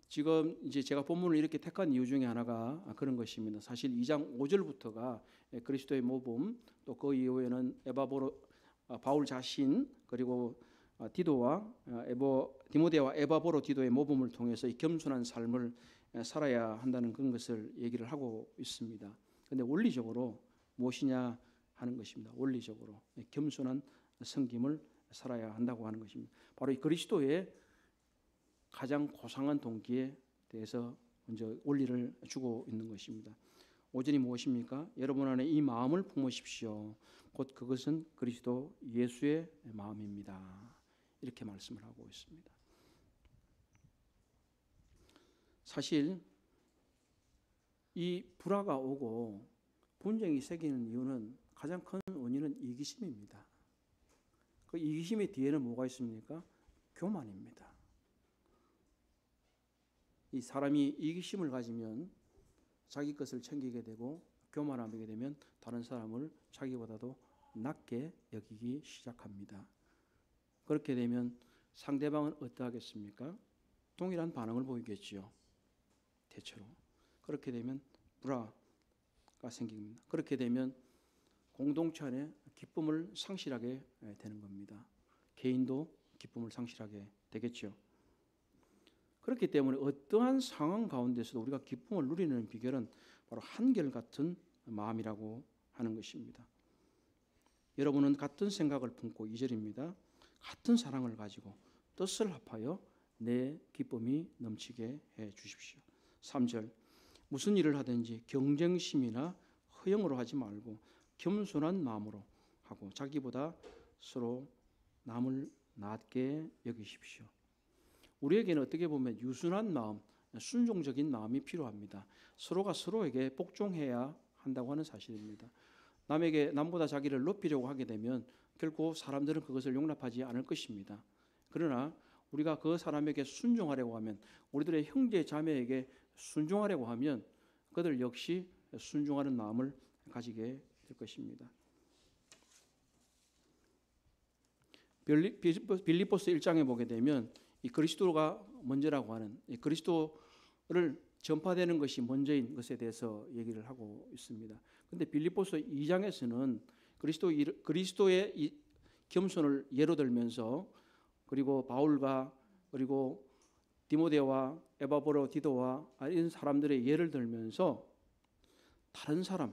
지금 이제 제가 본문을 이렇게 택한 이유 중에 하나가 그런 것입니다. 사실 2장 5절부터가 그리스도의 모범, 또 그 이후에는 바울 자신 그리고 디모데와 에바보로 디도의 모범을 통해서 이 겸손한 삶을 살아야 한다는 그런 것을 얘기를 하고 있습니다. 그런데 원리적으로 무엇이냐 하는 것입니다. 원리적으로 겸손한 섬김을 살아야 한다고 하는 것입니다. 바로 이 그리스도의 가장 고상한 동기에 대해서 먼저 원리를 주고 있는 것입니다. 5절이 무엇입니까? 여러분 안에 이 마음을 품으십시오. 곧 그것은 그리스도 예수의 마음입니다. 이렇게 말씀을 하고 있습니다. 사실 이 불화가 오고 분쟁이 생기는 이유는 가장 큰 원인은 이기심입니다. 그 이기심의 뒤에는 뭐가 있습니까? 교만입니다. 이 사람이 이기심을 가지면 자기 것을 챙기게 되고 교만하게 되면 다른 사람을 자기보다도 낮게 여기기 시작합니다. 그렇게 되면 상대방은 어떠하겠습니까? 동일한 반응을 보이겠지요. 대체로. 그렇게 되면 불화가 생깁니다. 그렇게 되면 공동체 안에 기쁨을 상실하게 되는 겁니다. 개인도 기쁨을 상실하게 되겠죠. 그렇기 때문에 어떠한 상황 가운데서도 우리가 기쁨을 누리는 비결은 바로 한결같은 마음이라고 하는 것입니다. 여러분은 같은 생각을 품고 2절입니다. 같은 사랑을 가지고 뜻을 합하여 내 기쁨이 넘치게 해 주십시오. 3절 무슨 일을 하든지 경쟁심이나 허영으로 하지 말고 겸손한 마음으로 하고 자기보다 서로 남을 낮게 여기십시오. 우리에게는 어떻게 보면 유순한 마음, 순종적인 마음이 필요합니다. 서로가 서로에게 복종해야 한다고 하는 사실입니다. 남보다 자기를 높이려고 하게 되면 결국 사람들은 그것을 용납하지 않을 것입니다. 그러나 우리가 그 사람에게 순종하려고 하면, 우리들의 형제 자매에게 순종하려고 하면 그들 역시 순종하는 마음을 가지게 될 것입니다. 빌립보서 1장에 보게 되면 이 그리스도가 먼저라고 하는, 이 그리스도를 전파되는 것이 먼저인 것에 대해서 얘기를 하고 있습니다. 그런데 빌립보서 2장에서는 그리스도의 이 겸손을 예로 들면서, 그리고 바울과 그리고 디모데와 에바브로 디도와 이런 사람들의 예를 들면서 다른 사람,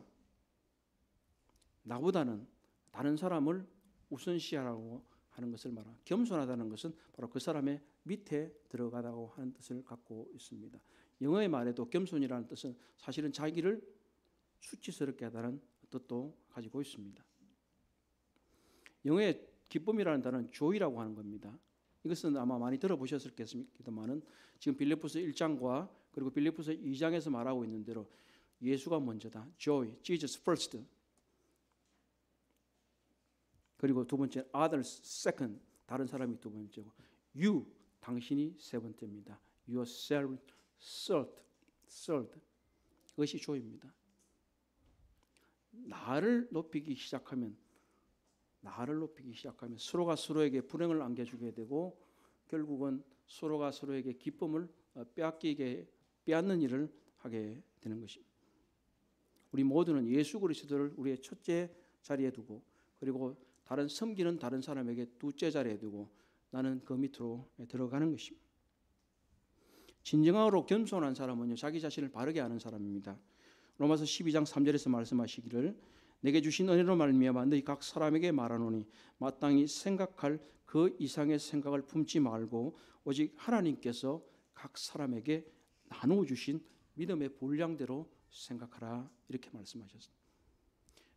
나보다는 다른 사람을 우선시하라고 하는 것을 말합니다. 겸손하다는 것은 바로 그 사람의 밑에 들어가다고 하는 뜻을 갖고 있습니다. 영어의 말에도 겸손이라는 뜻은 사실은 자기를 수치스럽게 하다는 뜻도 가지고 있습니다. 영어의 기쁨이라는 단어는 joy라고 하는 겁니다. 이것은 아마 많이 들어보셨겠습니다만은 지금 빌립보서 1장과 그리고 빌립보서 2장에서 말하고 있는 대로 예수가 먼저다. joy, Jesus first. 그리고 두 번째 others second, 다른 사람이 두 번째고, you, 당신이 세 번째입니다. yourself third. 그것이 조입니다. 나를 높이기 시작하면 서로가 서로에게 불행을 안겨주게 되고 결국은 서로가 서로에게 기쁨을 빼앗는 일을 하게 되는 것입니다. 우리 모두는 예수 그리스도를 우리의 첫째 자리에 두고 그리고 섬기는 다른 사람에게 둘째 자리에 두고 나는 그 밑으로 들어가는 것입니다. 진정으로 겸손한 사람은요, 자기 자신을 바르게 아는 사람입니다. 로마서 12장 3절에서 말씀하시기를 내게 주신 은혜로 말미암아 너희 각 사람에게 말하노니 마땅히 생각할 그 이상의 생각을 품지 말고 오직 하나님께서 각 사람에게 나누어 주신 믿음의 분량대로 생각하라, 이렇게 말씀하셨습니다.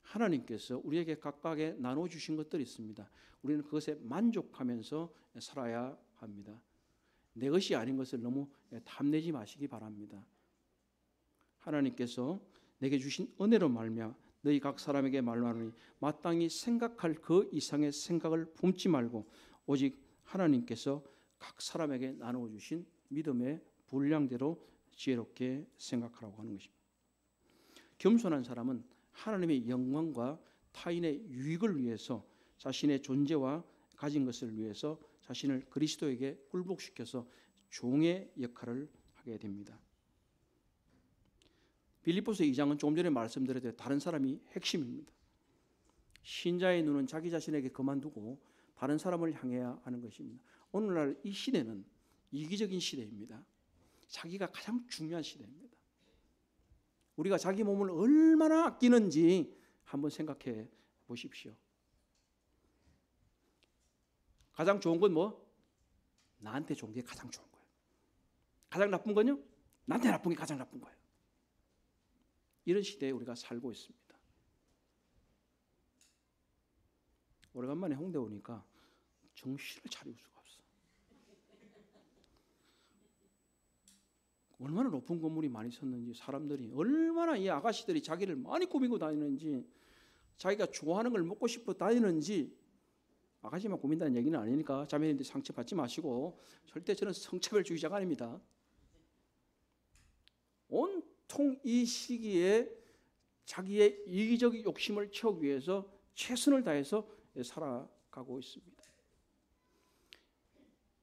하나님께서 우리에게 각각에 나누어 주신 것들이 있습니다. 우리는 그것에 만족하면서 살아야 합니다. 내 것이 아닌 것을 너무 탐내지 마시기 바랍니다. 하나님께서 내게 주신 은혜로 말미암아 너희 각 사람에게 말하노니 마땅히 생각할 그 이상의 생각을 품지 말고 오직 하나님께서 각 사람에게 나누어 주신 믿음의 분량대로 지혜롭게 생각하라고 하는 것입니다. 겸손한 사람은 하나님의 영광과 타인의 유익을 위해서 자신의 존재와 가진 것을 위해서 자신을 그리스도에게 굴복시켜서 종의 역할을 하게 됩니다. 빌립보서 2장은 조금 전에 말씀드렸듯이 다른 사람이 핵심입니다. 신자의 눈은 자기 자신에게 그만두고 다른 사람을 향해야 하는 것입니다. 오늘날 이 시대는 이기적인 시대입니다. 자기가 가장 중요한 시대입니다. 우리가 자기 몸을 얼마나 아끼는지 한번 생각해 보십시오. 가장 좋은 건 뭐? 나한테 좋은 게 가장 좋은 거예요. 가장 나쁜 건요? 나한테 나쁜 게 가장 나쁜 거예요. 이런 시대에 우리가 살고 있습니다. 오래간만에 홍대 오니까 정신을 차릴 수가 없어. 얼마나 높은 건물이 많이 섰는지, 사람들이 얼마나 이 아가씨들이 자기를 많이 꾸미고 다니는지, 자기가 좋아하는 걸 먹고 싶어 다니는지. 아가씨만 꾸민다는 얘기는 아니니까 자매님들 상처받지 마시고, 절대 저는 성차별주의자가 아닙니다. 온통 이 시기에 자기의 이기적 욕심을 채우기 위해서 최선을 다해서 살아가고 있습니다.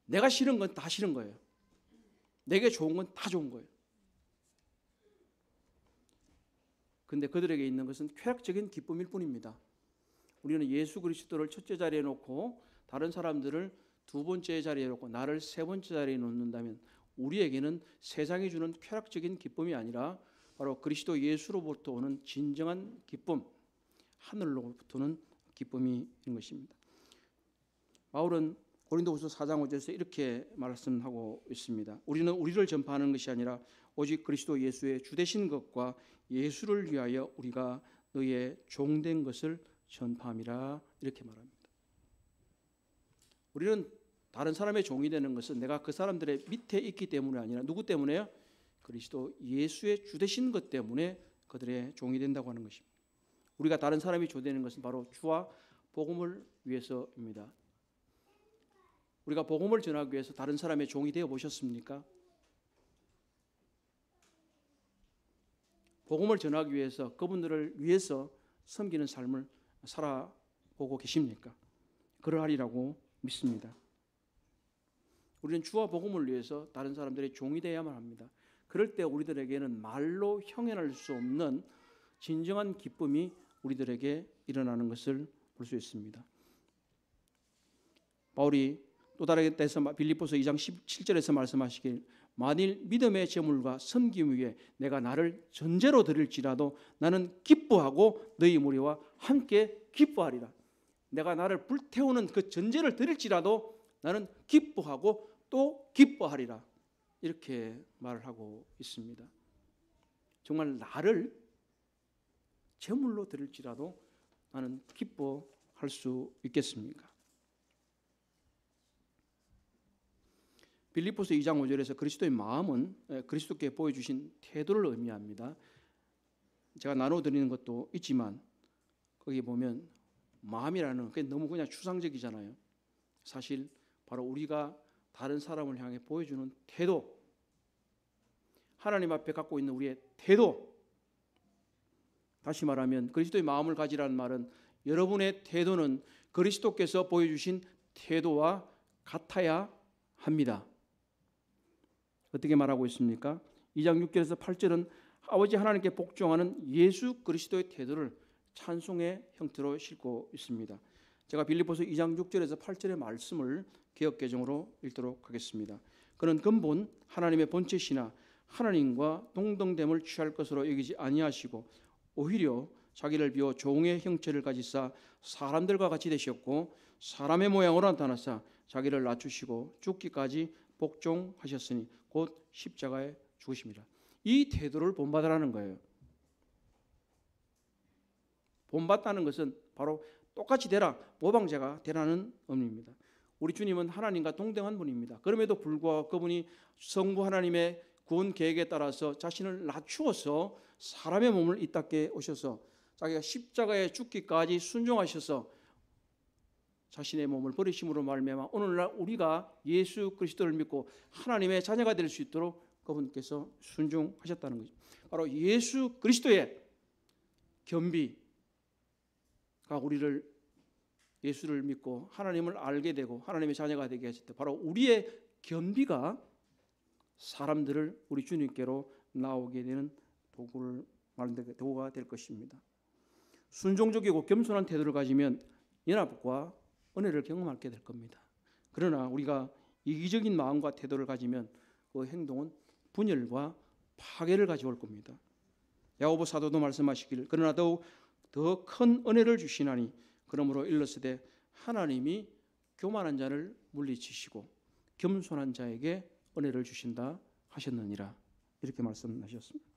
내가 싫은 건 다 싫은 거예요. 내게 좋은 건 다 좋은 거예요. 그런데 그들에게 있는 것은 쾌락적인 기쁨일 뿐입니다. 우리는 예수 그리스도를 첫째 자리에 놓고 다른 사람들을 두 번째 자리에 놓고 나를 세 번째 자리에 놓는다면 우리에게는 세상이 주는 쾌락적인 기쁨이 아니라 바로 그리스도 예수로부터 오는 진정한 기쁨, 하늘로부터는 기쁨이 있는 것입니다. 바울은 고린도후서 4장 5절에서 이렇게 말씀하고 있습니다. 우리는 우리를 전파하는 것이 아니라 오직 그리스도 예수의 주되신 것과 예수를 위하여 우리가 너희의 종된 것을 전파함이라, 이렇게 말합니다. 우리는 다른 사람의 종이 되는 것은 내가 그 사람들의 밑에 있기 때문이 아니라 누구 때문에요? 그리스도 예수의 주되신 것 때문에 그들의 종이 된다고 하는 것입니다. 우리가 다른 사람이 주되는 것은 바로 주와 복음을 위해서입니다. 우리가 복음을 전하기 위해서 다른 사람의 종이 되어 보셨습니까? 복음을 전하기 위해서 그분들을 위해서 섬기는 삶을 살아보고 계십니까? 그러하리라고 믿습니다. 우리는 주와 복음을 위해서 다른 사람들의 종이 되어야만 합니다. 그럴 때 우리들에게는 말로 형언할 수 없는 진정한 기쁨이 우리들에게 일어나는 것을 볼 수 있습니다. 바울이 또 다르게 때서 빌립보서 2장 17절에서 말씀하시길 만일 믿음의 제물과 섬김 위에 내가 나를 전제로 드릴지라도 나는 기뻐하고 너희 무리와 함께 기뻐하리라. 내가 나를 불태우는 그 전제를 드릴지라도 나는 기뻐하고 또 기뻐하리라, 이렇게 말을 하고 있습니다. 정말 나를 제물로 드릴지라도 나는 기뻐할 수 있겠습니까? 빌립보서 2장 5절에서 그리스도의 마음은 그리스도께 보여주신 태도를 의미합니다. 제가 나눠드리는 것도 있지만 거기 보면 마음이라는 게 너무 그냥 추상적이잖아요. 사실 바로 우리가 다른 사람을 향해 보여주는 태도, 하나님 앞에 갖고 있는 우리의 태도, 다시 말하면 그리스도의 마음을 가지라는 말은 여러분의 태도는 그리스도께서 보여주신 태도와 같아야 합니다. 어떻게 말하고 있습니까? 2장 6절에서 8절은 아버지 하나님께 복종하는 예수 그리스도의 태도를 찬송의 형태로 싣고 있습니다. 제가 빌립보서 2장 6절에서 8절의 말씀을 개역개정으로 읽도록 하겠습니다. 그는 근본 하나님의 본체시나 하나님과 동등됨을 취할 것으로 여기지 아니하시고 오히려 자기를 비워 종의 형체를 가지사 사람들과 같이 되셨고 사람의 모양으로 나타나사 자기를 낮추시고 죽기까지 복종하셨으니 곧 십자가에 죽으십니다. 이 태도를 본받으라는 거예요. 본받다는 것은 바로 똑같이 되라, 모방자가 되라는 의미입니다. 우리 주님은 하나님과 동등한 분입니다. 그럼에도 불구하고 그분이 성부 하나님의 구원 계획에 따라서 자신을 낮추어서 사람의 몸을 이 땅에 오셔서 자기가 십자가에 죽기까지 순종하셔서 자신의 몸을 버리심으로 말미암아 오늘날 우리가 예수 그리스도를 믿고 하나님의 자녀가 될 수 있도록 그분께서 순종하셨다는 거죠. 바로 예수 그리스도의 겸비가 우리를 예수를 믿고 하나님을 알게 되고 하나님의 자녀가 되게 하실 때 바로 우리의 겸비가 사람들을 우리 주님께로 나오게 되는 도구가 될 것입니다. 순종적이고 겸손한 태도를 가지면 연합과 은혜를 경험하게 될 겁니다. 그러나 우리가 이기적인 마음과 태도를 가지면 그 행동은 분열과 파괴를 가져올 겁니다. 야고보 사도도 말씀하시기를 그러나 더욱 더 큰 은혜를 주시나니 그러므로 일렀으되 하나님이 교만한 자를 물리치시고 겸손한 자에게 은혜를 주신다 하셨느니라 이렇게 말씀하셨습니다.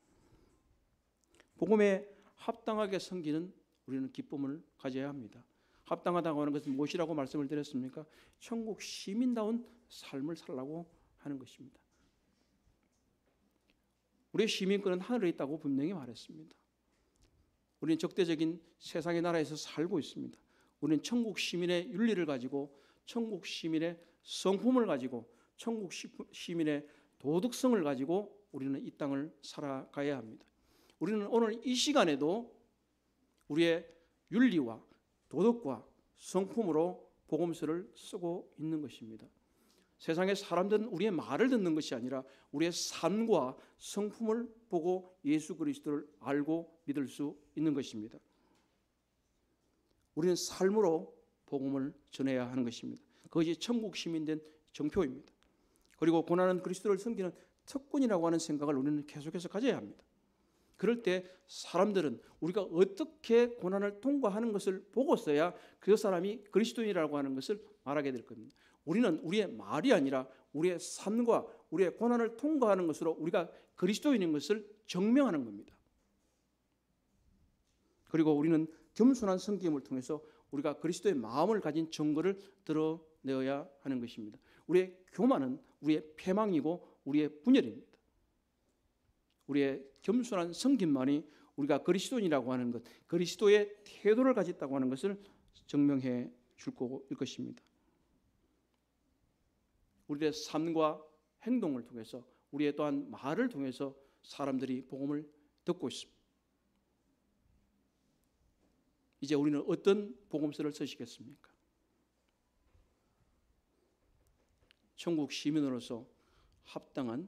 복음에 합당하게 섬기는 우리는 기쁨을 가져야 합니다. 합당하다고 하는 것은 무엇이라고 말씀을 드렸습니까? 천국 시민다운 삶을 살라고 하는 것입니다. 우리의 시민권은 하늘에 있다고 분명히 말했습니다. 우리는 적대적인 세상의 나라에서 살고 있습니다. 우리는 천국 시민의 윤리를 가지고 천국 시민의 성품을 가지고 천국 시민의 도덕성을 가지고 우리는 이 땅을 살아가야 합니다. 우리는 오늘 이 시간에도 우리의 윤리와 도덕과 성품으로 복음서를 쓰고 있는 것입니다. 세상의 사람들은 우리의 말을 듣는 것이 아니라 우리의 삶과 성품을 보고 예수 그리스도를 알고 믿을 수 있는 것입니다. 우리는 삶으로 복음을 전해야 하는 것입니다. 그것이 천국 시민된 정표입니다. 그리고 고난은 그리스도를 섬기는 특권이라고 하는 생각을 우리는 계속해서 가져야 합니다. 그럴 때 사람들은 우리가 어떻게 고난을 통과하는 것을 보고서야 그 사람이 그리스도인이라고 하는 것을 말하게 될 겁니다. 우리는 우리의 말이 아니라 우리의 삶과 우리의 고난을 통과하는 것으로 우리가 그리스도인인 것을 증명하는 겁니다. 그리고 우리는 겸손한 섬김을 통해서 우리가 그리스도의 마음을 가진 증거를 드러내어야 하는 것입니다. 우리의 교만은 우리의 패망이고 우리의 분열입니다. 우리의 겸손한 섬김만이 우리가 그리스도인이라고 하는 것, 그리스도의 태도를 가졌다고 하는 것을 증명해 줄 것입니다. 우리의 삶과 행동을 통해서 우리의 또한 말을 통해서 사람들이 복음을 듣고 있습니다. 이제 우리는 어떤 복음서를 쓰시겠습니까? 천국 시민으로서 합당한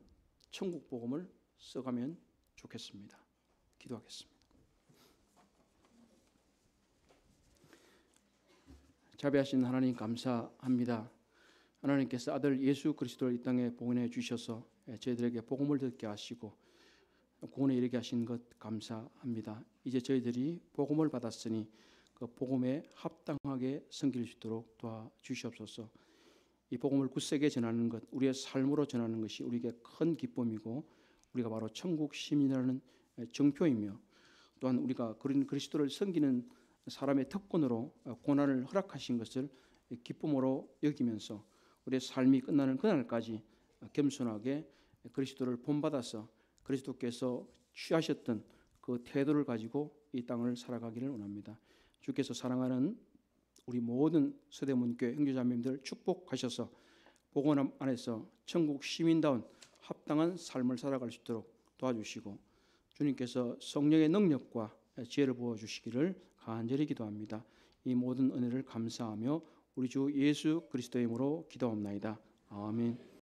천국 복음을 써가면 좋겠습니다. 기도하겠습니다. 자비하신 하나님 감사합니다. 하나님께서 아들 예수 그리스도를 이 땅에 보내 주셔서 저희들에게 복음을 듣게 하시고 구원에 이르게 하신 것 감사합니다. 이제 저희들이 복음을 받았으니 그 복음에 합당하게 섬길 수 있도록 도와주시옵소서. 이 복음을 굳세게 전하는 것, 우리의 삶으로 전하는 것이 우리에게 큰 기쁨이고 우리가 바로 천국 시민이라는 정표이며 또한 우리가 그리스도를 섬기는 사람의 특권으로 고난을 허락하신 것을 기쁨으로 여기면서 우리의 삶이 끝나는 그날까지 겸손하게 그리스도를 본받아서 그리스도께서 취하셨던 그 태도를 가지고 이 땅을 살아가기를 원합니다. 주께서 사랑하는 우리 모든 서대문교회 형제자매님들 축복하셔서 복음 안에서 천국 시민다운 합당한 삶을 살아갈 수 있도록 도와주시고 주님께서 성령의 능력과 지혜를 부어주시기를 간절히 기도합니다. 이 모든 은혜를 감사하며 우리 주 예수 그리스도의 이름으로 기도합나이다. 아멘.